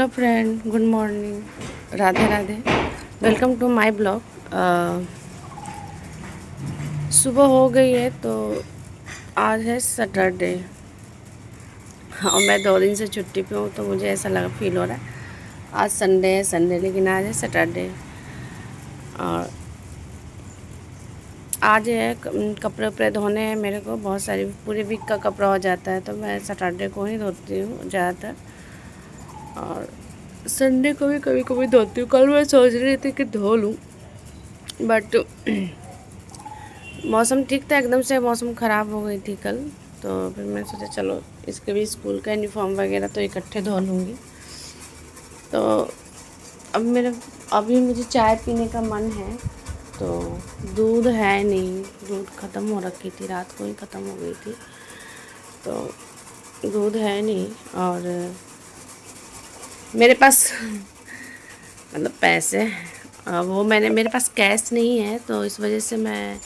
Hello friend, good morning, Radhe Radhe. Welcome to my blog. सुबह हो गई है तो आज है सैटरडे और मैं 2 दिन से छुट्टी पे हूँ, तो मुझे ऐसा लगा फील हो रहा है आज संडे है लेकिन आज है सैटरडे। और आज है कपड़े उपड़े धोने हैं मेरे को, बहुत सारी, पूरे वीक का कपड़ा हो जाता है तो मैं सैटरडे को ही धोती हूँ ज़्यादातर। और संडे को भी कभी कभी धोती हूँ। कल मैं सोच रही थी कि धो लूँ, बट मौसम ठीक था, एकदम से मौसम ख़राब हो गई थी कल। तो फिर मैं सोचा चलो इसके भी स्कूल का यूनिफॉर्म वगैरह तो इकट्ठे धो लूँगी। तो अभी मुझे चाय पीने का मन है, तो दूध है नहीं, दूध ख़त्म हो रखी थी, रात को ही ख़त्म हो गई थी, तो दूध है नहीं। और मेरे पास मतलब पैसे, वो मेरे पास कैश नहीं है, तो इस वजह से मैं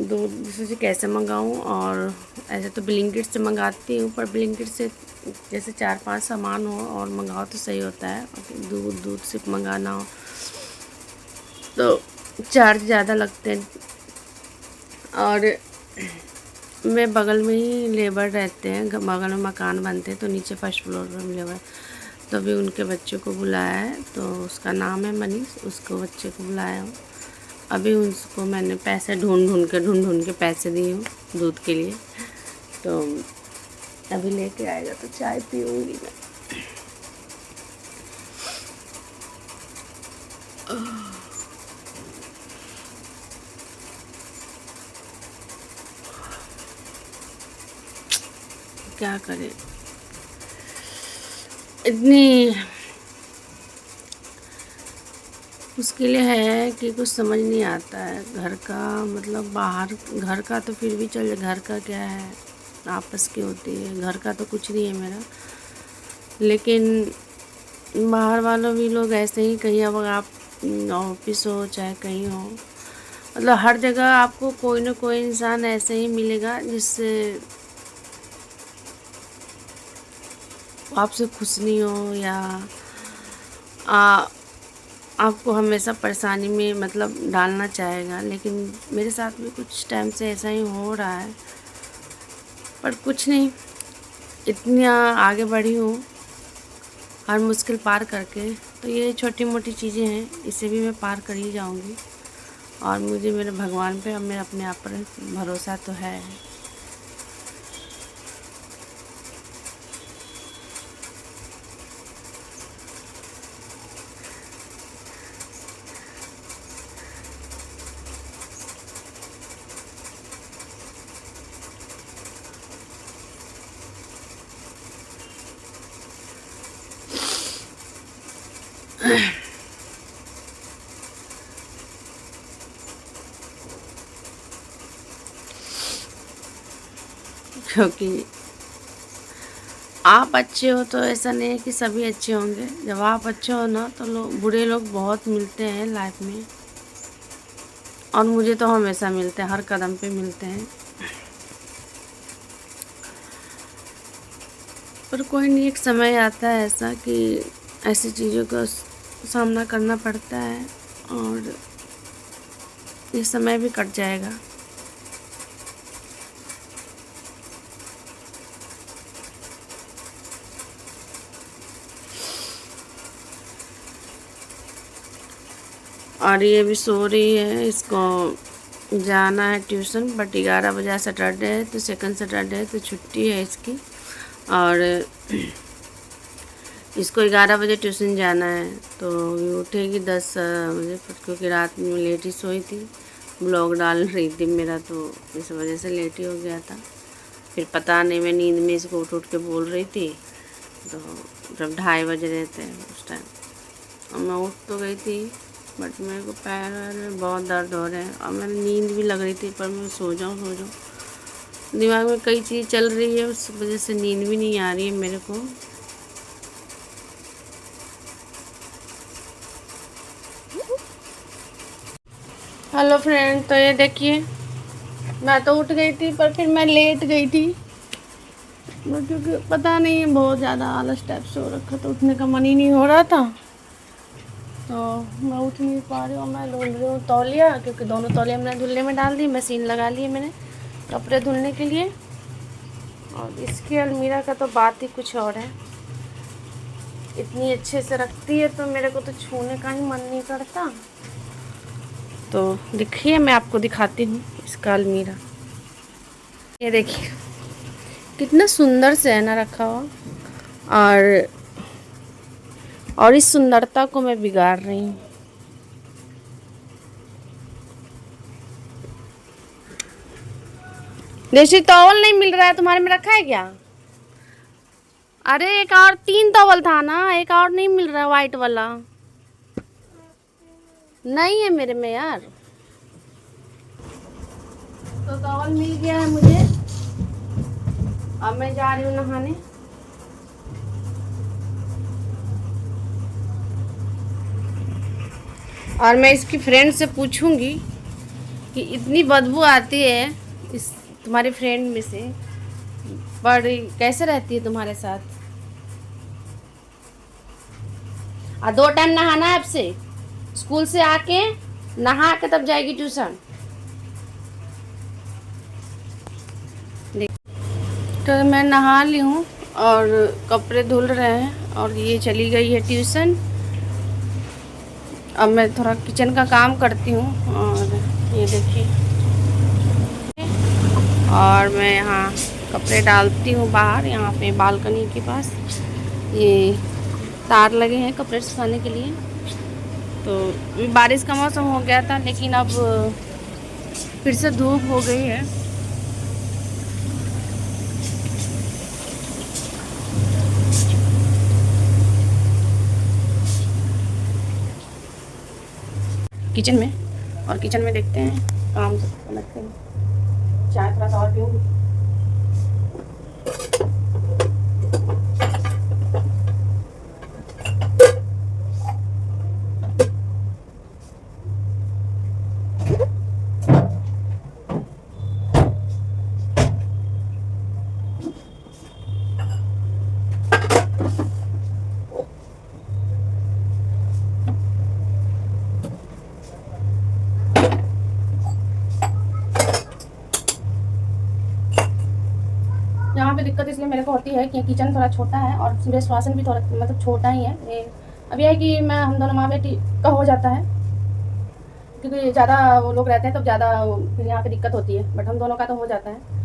दूध से कैसे मंगाऊँ। और ऐसे तो ब्लिंकिट से मंगाती हूँ, पर ब्लिंकिट से जैसे 4-5 सामान हो और मंगाओ तो सही होता है। दूध सिर्फ मंगाना हो तो चार्ज ज़्यादा लगते हैं। और मैं बगल में ही लेबर रहते हैं, बगल में मकान बनते हैं, तो नीचे फर्स्ट फ्लोर पर लेबर, तो अभी उनके बच्चे को बुलाया है, तो उसका नाम है मनीष, उसको बच्चे को बुलाया हूँ। अभी उसको मैंने पैसे ढूंढ के पैसे दिए हूँ दूध के लिए, तो अभी लेके आएगा तो चाय पीऊँगी मैं। क्या करें, इतनी मुश्किलें है कि कुछ समझ नहीं आता है। घर का मतलब बाहर, घर का तो फिर भी चल, घर का क्या है, आपस की होती है, घर का तो कुछ नहीं है मेरा। लेकिन बाहर वालों भी लोग ऐसे ही, कहीं अब आप ऑफिस हो चाहे कहीं हो, मतलब हर जगह आपको कोई ना कोई इंसान ऐसे ही मिलेगा जिससे आपसे खुश नहीं हो, या आ, आपको हमेशा परेशानी में मतलब डालना चाहेगा। लेकिन मेरे साथ भी कुछ टाइम से ऐसा ही हो रहा है, पर कुछ नहीं, इतनी आगे बढ़ी हूँ हर मुश्किल पार करके, तो ये छोटी मोटी चीज़ें हैं, इसे भी मैं पार कर ही जाऊँगी। और मुझे मेरे भगवान पे और मेरे अपने आप पर भरोसा तो है। क्योंकि आप अच्छे हो तो ऐसा नहीं है कि सभी अच्छे होंगे। जब आप अच्छे हो ना, तो बुरे लोग बहुत मिलते हैं लाइफ में, और मुझे तो हमेशा मिलते हैं, हर कदम पे मिलते हैं। पर कोई नहीं, एक समय आता है ऐसा कि ऐसी चीज़ों का सामना करना पड़ता है, और ये समय भी कट जाएगा। और ये भी सो रही है, इसको जाना है ट्यूशन, बट 11 बजे सैटरडे है, तो सेकंड सैटरडे है, तो छुट्टी है इसकी। और इसको 11 बजे ट्यूशन जाना है, तो ये उठेगी 10 बजे, क्योंकि रात में लेट ही सोई थी, ब्लॉग डाल रही थी मेरा, तो इस वजह से लेट ही हो गया था। फिर पता नहीं, मैं नींद में इसको उठ के बोल रही थी, तो जब 2:30 बजे रहते हैं उस टाइम, और मैं उठ तो गई थी, बट मेरे को पैर में बहुत दर्द हो रहे हैं, और मैंने नींद भी लग रही थी, पर मैं सो जाऊँ, दिमाग में कई चीज़ चल रही है, उस वजह से नींद भी नहीं आ रही है मेरे को। हेलो फ्रेंड, तो ये देखिए, मैं तो उठ गई थी, पर फिर मैं लेट गई थी, क्योंकि पता नहीं बहुत ज़्यादा आलस टाइप से हो रखा था, उठने का मन ही नहीं हो रहा था, तो मैं उठ नहीं पा रही हूँ। मैं ढूंढ रही हूँ तौलिया, क्योंकि दोनों तौलिया मैंने धुलने में डाल दी, मशीन लगा ली है मैंने कपड़े धुलने के लिए। और इसकी अलमीरा का तो बात ही कुछ और है, इतनी अच्छे से रखती है तो मेरे को तो छूने का ही मन नहीं करता। तो देखिए मैं आपको दिखाती हूँ इसका अलमीरा, ये देखिए कितना सुंदर से है ना रखा हुआ। और इस सुंदरता को मैं बिगाड़ रही हूँ। जैसे टॉवल नहीं मिल रहा है तुम्हारे में, रखा है क्या? अरे एक और 3 टॉवल था ना, एक और नहीं मिल रहा वाइट वाला, नहीं है मेरे में यार। तो टॉवल मिल गया है मुझे, अब मैं जा रही हूँ नहाने। और मैं इसकी फ्रेंड से पूछूंगी कि इतनी बदबू आती है इस तुम्हारी फ्रेंड में से, बड़ी कैसे रहती है तुम्हारे साथ? और 2 टाइम नहाना है आपसे, स्कूल से आके नहा के तब जाएगी ट्यूशन। तो मैं नहा ली हूँ और कपड़े धुल रहे हैं और ये चली गई है ट्यूशन। अब मैं थोड़ा किचन का काम करती हूँ, और ये देखिए, और मैं यहाँ कपड़े डालती हूँ बाहर, यहाँ पे बालकनी के पास ये तार लगे हैं कपड़े सुखाने के लिए। तो बारिश का मौसम हो गया था, लेकिन अब फिर से धूप हो गई है। किचन में, और किचन में देखते हैं काम सब लगते हैं। चाय थोड़ा सा और पीऊँगी। यहाँ पे दिक्कत इसलिए मेरे को होती है कि किचन थोड़ा छोटा है और वेस्ट वासन भी थोड़ा मतलब छोटा ही है। ये अब यह है कि मैं हम दोनों माँ बेटी का हो जाता है, क्योंकि ज़्यादा वो लोग रहते हैं तो ज़्यादा फिर यहाँ पे दिक्कत होती है, बट हम दोनों का तो हो जाता है।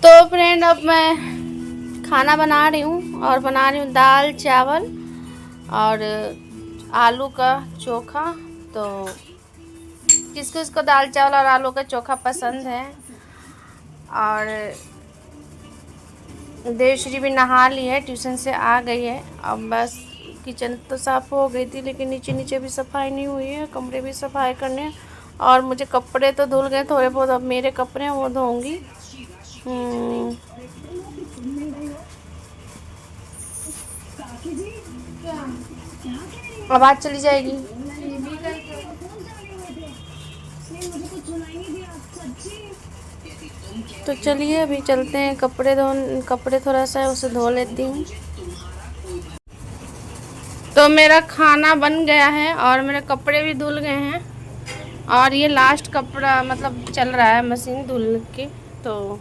तो फ्रेंड अब मैं खाना बना रही हूँ, और बना रही हूँ दाल चावल और आलू का चोखा। तो किस किस को दाल चावल और आलू का चोखा पसंद है। और देवश्री भी नहा ली है, ट्यूशन से आ गई है। अब बस किचन तो साफ़ हो गई थी, लेकिन नीचे नीचे भी सफाई नहीं हुई है, कमरे भी सफाई करने हैं। और मुझे कपड़े तो धुल गए थोड़े बहुत, अब मेरे कपड़े हैं वो धोऊंगी। आवाज़ चली जाएगी। तो चलिए अभी चलते हैं, कपड़े थोड़ा सा उसे धो लेती हूँ। तो मेरा खाना बन गया है और मेरे कपड़े भी धुल गए हैं, और ये लास्ट कपड़ा मतलब चल रहा है मशीन धुल के। तो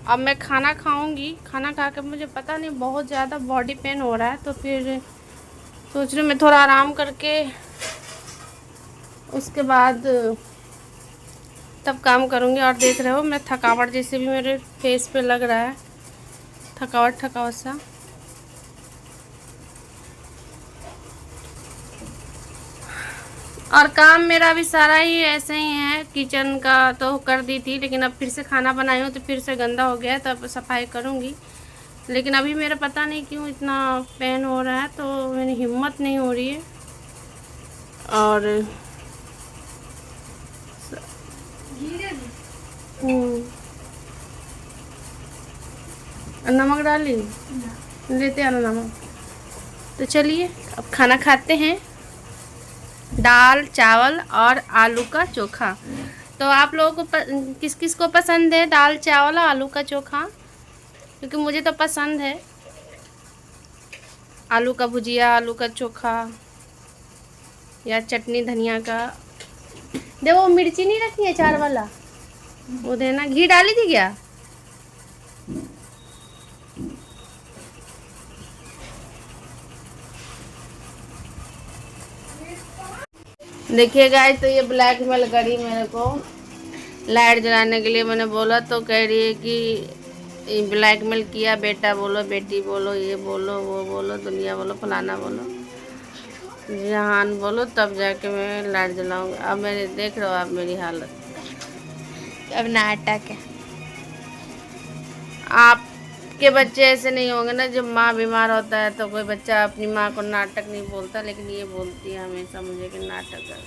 अब मैं खाना खाऊंगी। खाना खा के मुझे पता नहीं बहुत ज़्यादा बॉडी पेन हो रहा है, तो फिर सोच रही हूँ मैं थोड़ा आराम करके उसके बाद तब काम करूँगी। और देख रहे हो मैं थकावट जैसे भी मेरे फेस पे लग रहा है, थकावट सा। और काम मेरा भी सारा ही ऐसे ही है, किचन का तो कर दी थी, लेकिन अब फिर से खाना बनाई हूँ तो फिर से गंदा हो गया है, तो अब सफाई करूँगी। लेकिन अभी मेरा पता नहीं क्यों इतना पेन हो रहा है, तो मेरी हिम्मत नहीं हो रही है। और नमक डाली, लेते आना नमक। तो चलिए अब खाना खाते हैं, दाल चावल और आलू का चोखा। तो आप लोगों को किस किस को पसंद है दाल चावल और आलू का चोखा? क्योंकि मुझे तो पसंद है आलू का भुजिया, आलू का चोखा या चटनी धनिया का। देखो वो मिर्ची नहीं रखी है चार वाला, वो देना। घी डाली थी क्या? देखिए गाइस, तो ये ब्लैकमेल करी मेरे को लाइट जलाने के लिए। मैंने बोला तो कह रही है कि ब्लैकमेल किया, बेटा बोलो, बेटी बोलो, ये बोलो, वो बोलो, दुनिया बोलो, फलाना बोलो, जहान बोलो, तब जाके मैं लाइट जलाऊंगी। अब मेरे देख रहे हो आप मेरी हालत, अब नाटक है। आपके बच्चे ऐसे नहीं होंगे ना, जब माँ बीमार होता है तो कोई बच्चा अपनी माँ को नाटक नहीं बोलता, लेकिन ये बोलती है हमेशा मुझे कि नाटक करती है।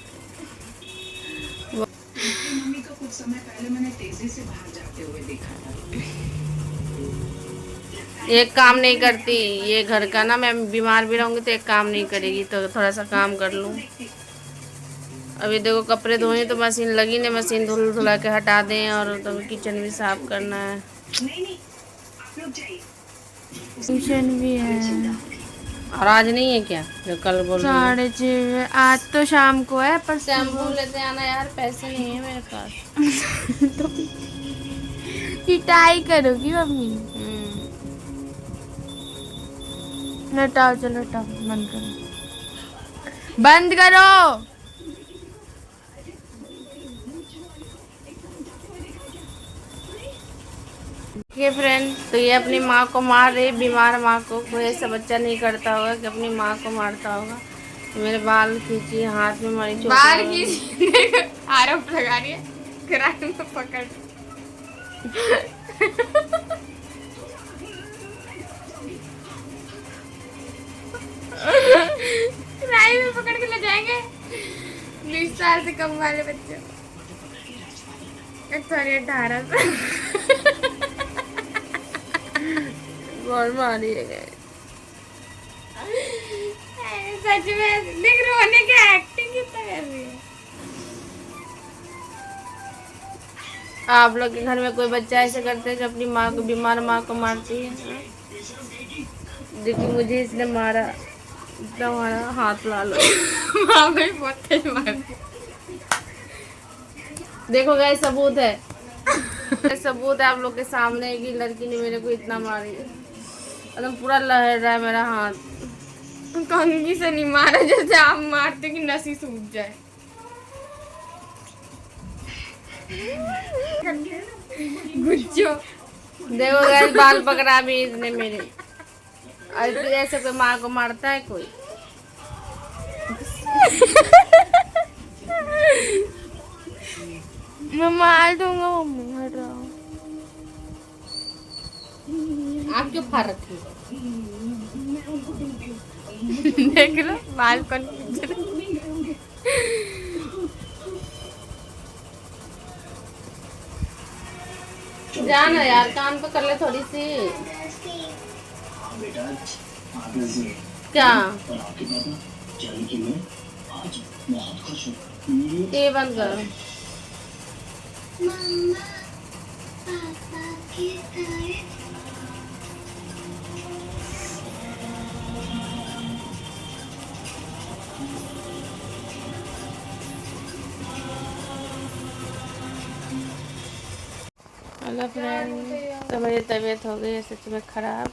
मम्मी को कुछ समय पहले मैंने तेजी से बाहर जाते हुए देखा था। एक काम नहीं करती ये घर का ना, मैं बीमार भी रहूंगी तो एक काम नहीं करेगी, तो थोड़ा सा काम कर लूँ। अभी देखो कपड़े धोने तो मशीन लगी नहीं, मशीन धुल धुला के हटा दें, और तो किचन भी साफ करना है। ट्यूशन भी है। और आज नहीं है क्या जो कल बोल रही 6:30? आज तो शाम को है, पर शैम्पू लेते आना यार, पैसे नहीं है मेरे पास। तो पिटाई करोगी मम्मी? हटाओ, चलो हटाओ, बंद करो, बंद करो। ये फ्रेंड, तो ये अपनी माँ को मार रही, बीमार माँ को। कोई ऐसा बच्चा नहीं करता होगा कि अपनी माँ को मारता होगा। तो मेरे बाल खींची, हाथ में मारी चोट, बाल खींची, आरोप लगा रही है, क्राइम में पकड़। क्राइम में पकड़ के ले जाएंगे 20 साल से कम वाले बच्चे, सॉरी 18 बहुत मारी है। सच में देख रोने की एक्टिंग कितना कर रही है। आप लोग के घर में कोई बच्चा ऐसे करते हैं जो अपनी माँ को, बीमार माँ को मारती है? देखिए मुझे इसने मारा, इतना मारा, हाथ ला लो। माँ को बहुत तेज मारती। देखो गाइस, सबूत है। सबूत है आप लोग के सामने कि लड़की ने मेरे को इतना मारी, एकदम पूरा लहर रहा है मेरा हाथ। कंघी से नहीं मारा जैसे आप मारते कि नसी सूख जाए। गुच्चो देखो गाइस, बाल पकड़ा भी इसने मेरे। ऐसे कोई माँ को मारता है कोई? मैं मार दूंगा मम्मी, हट रहा। आप क्यों फाड़ रखी हो? देख लो बाल कौन जाना यार, कान पे कर ले थोड़ी सी। क्या ये बंद करो। हेलो फ्रेंड, तो मेरी तबीयत हो गई है सच में ख़राब,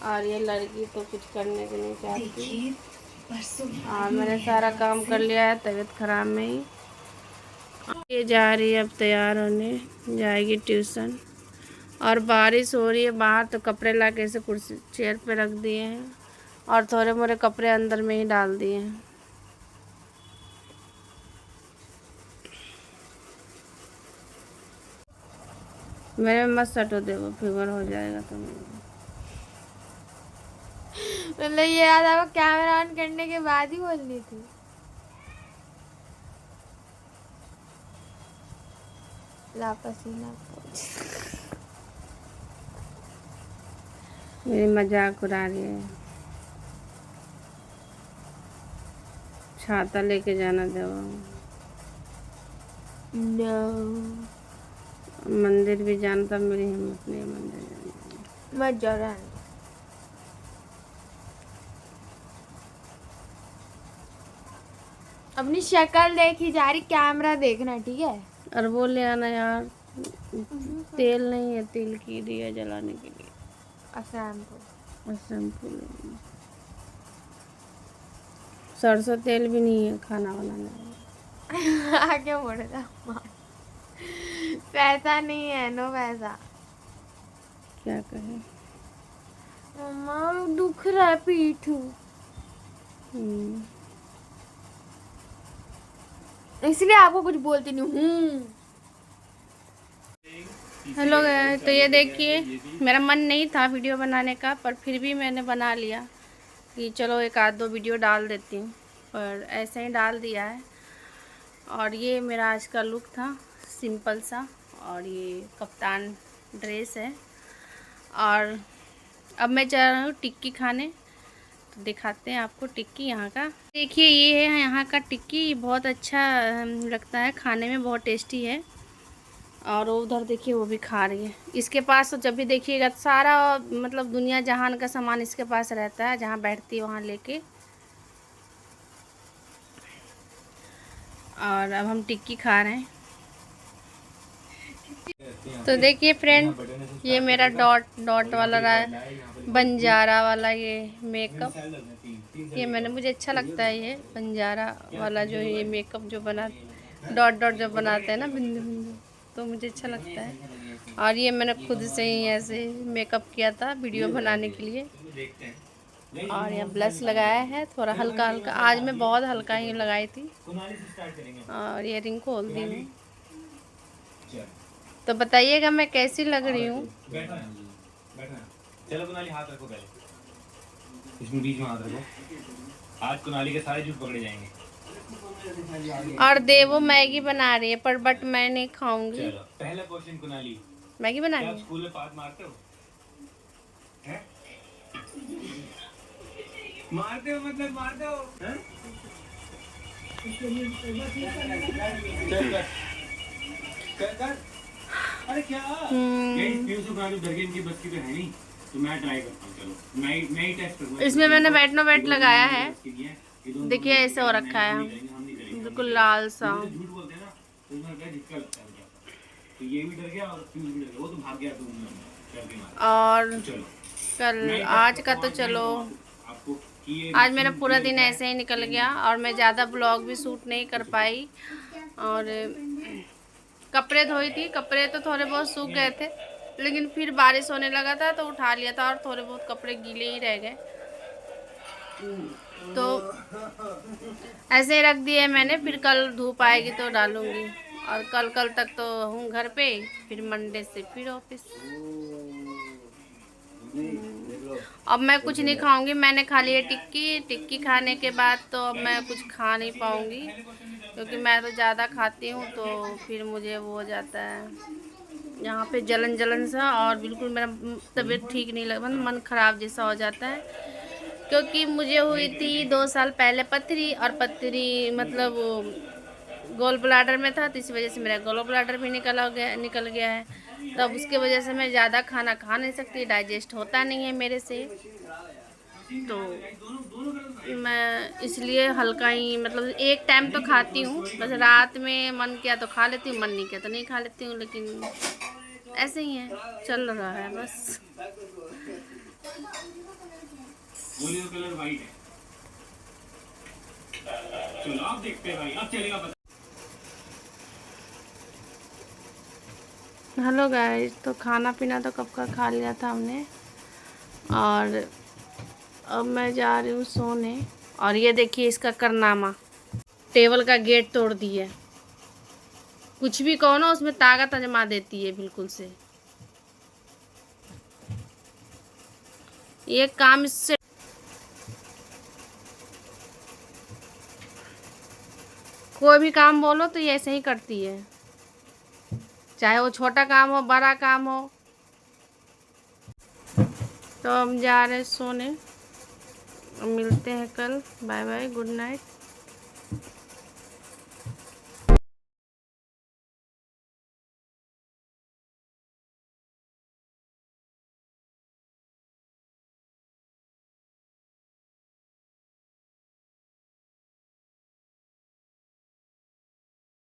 और ये लड़की तो कुछ करने को नहीं चाहती, और मैंने सारा काम कर लिया है तबीयत ख़राब में ही। ये जा रही है अब तैयार होने, जाएगी ट्यूशन। और बारिश हो रही है बाहर, तो कपड़े ला के ऐसे कुर्सी चेयर पे रख दिए हैं, और थोड़े मोरे कपड़े अंदर में ही डाल दिए हैं। मेरे में मत सटो, देखो फीवर हो जाएगा तुम्हें। मतलब ये याद आपको कैमरा ऑन करने के बाद ही बोलनी थी। लापसीना मेरी मजाक उड़ा रही है। छाता लेके जाना दो। नो, मंदिर भी जाना था, मेरी हिम्मत नहीं है मंदिर जाने की। मत जाओ रहने। अपनी शक्ल देखी जा रही, कैमरा देखना ठीक है। और वो ले आना यार, तेल नहीं है, तेल की दिया जलाने के लिए। और शैम्पू ले आना। सरसों तेल भी नहीं है खाना बनाने में। आगे बढ़ जा। पैसा नहीं है, नो पैसा। क्या कहे। मम्मा दुख रहा है पीठ। इसलिए आपको कुछ बोलती नहीं हूँ। हेलो गाइस, तो ये देखिए, मेरा मन नहीं था वीडियो बनाने का, पर फिर भी मैंने बना लिया कि चलो एक आध दो वीडियो डाल देती हूँ, पर ऐसे ही डाल दिया है। और ये मेरा आज का लुक था, सिंपल सा। और ये कप्तान ड्रेस है। और अब मैं जा रहा हूँ टिक्की खाने, तो दिखाते हैं आपको टिक्की यहाँ का। देखिए ये है यहाँ का टिक्की, बहुत अच्छा लगता है खाने में, बहुत टेस्टी है। और उधर देखिए वो भी खा रही है। इसके पास तो जब भी देखिएगा सारा मतलब दुनिया जहान का सामान इसके पास रहता है, जहाँ बैठती है वहाँ लेके। और अब हम टिक्की खा रहे हैं। तो देखिए फ्रेंड, ये मेरा डॉट डॉट वाला बंजारा वाला ये मेकअप, ये मुझे अच्छा लगता है। ये बंजारा वाला जो ये मेकअप जो बना, डॉट डॉट जो बनाते हैं ना, बिंदु बिंदु, तो मुझे अच्छा लगता है। और ये मैंने खुद से ही ऐसे मेकअप किया था वीडियो बनाने के लिए। और यहाँ ब्लश लगाया है थोड़ा हल्का हल्का, आज मैं बहुत हल्का ही लगाई थी। और ये रिंग खोल दी हूँ, तो बताइएगा मैं कैसी लग रही हूँ। चलो कुनाली हाथ रखो, पहले इसमें बीच में हाथ रखो। आज कुनाली के सारे जूस पकड़े जाएंगे। और देवो मैगी बना रही है, पर बट मैं नहीं खाऊंगी। चलो पहला क्वेश्चन कुनाली, मैगी बना रही है। स्कूल में पाद मारते हो? हैं? मारते हो मतलब मारते हो? हैं? चल कर। अरे क्या? बस की तो है नहीं, तो मैं ट्राई करता हूँ। चलो मैं ही टेस्ट करूँगा। इसमें मैंने बैटनो बैट लगाया है, देखिए ऐसे हो रखा है बिल्कुल लाल सा। झूठ बोलते हैं ना, तो इसमें क्या झटका लगता है। तो ये भी डर गया और फ्यूज भी डर गया, वो तो भाग गया। और कल आज का तो चलो, आज मेरा पूरा दिन ऐसे ही निकल गया और मैं ज़्यादा ब्लॉग भी शूट नहीं कर पाई। और कपड़े धोई थी, कपड़े तो थोड़े बहुत सूख गए थे, लेकिन फिर बारिश होने लगा था तो उठा लिया था और थोड़े बहुत कपड़े गीले ही रह गए, तो ऐसे ही रख दिए मैंने। फिर कल धूप आएगी तो डालूंगी। और कल तक तो हूँ घर पे, फिर मंडे से फिर ऑफिस। अब मैं कुछ नहीं खाऊंगी, मैंने खा लिया टिक्की। टिक्की खाने के बाद तो अब मैं कुछ खा नहीं पाऊंगी, क्योंकि मैं तो ज़्यादा खाती हूँ तो फिर मुझे वो हो जाता है यहाँ पे जलन जलन सा, और बिल्कुल मेरा तबीयत ठीक नहीं लग, मन ख़राब जैसा हो जाता है। क्योंकि मुझे हुई थी 2 साल पहले पथरी, और पथरी मतलब गोल ब्लाडर में था, तो इस वजह से मेरा गोल ब्लाडर भी निकल गया है। तब उसके वजह से मैं ज़्यादा खाना खा नहीं सकती, डाइजेस्ट होता नहीं है मेरे से, तो मैं इसलिए हल्का ही मतलब एक टाइम तो खाती हूँ, बस रात में मन किया तो खा लेती हूँ, मन नहीं किया तो नहीं खा लेती हूँ। लेकिन ऐसे ही है, चल रहा है बस। कलर वाइट है। चलो आप देखते हैं भाई, अब चलेगा पता। हेलो गाइस, तो खाना पीना तो कब का खा लिया था हमने, और अब मैं जा रही हूँ सोने। और ये देखिए इसका कारनामा, टेबल का गेट तोड़ दिया। कुछ भी कहो ना, उसमें ताकत आजमा देती है बिल्कुल से। ये काम इससे कोई भी काम बोलो तो ये ऐसे ही करती है, चाहे वो छोटा काम हो बड़ा काम हो। तो हम जा रहे हैं सोने, मिलते हैं कल। Bye bye, good night.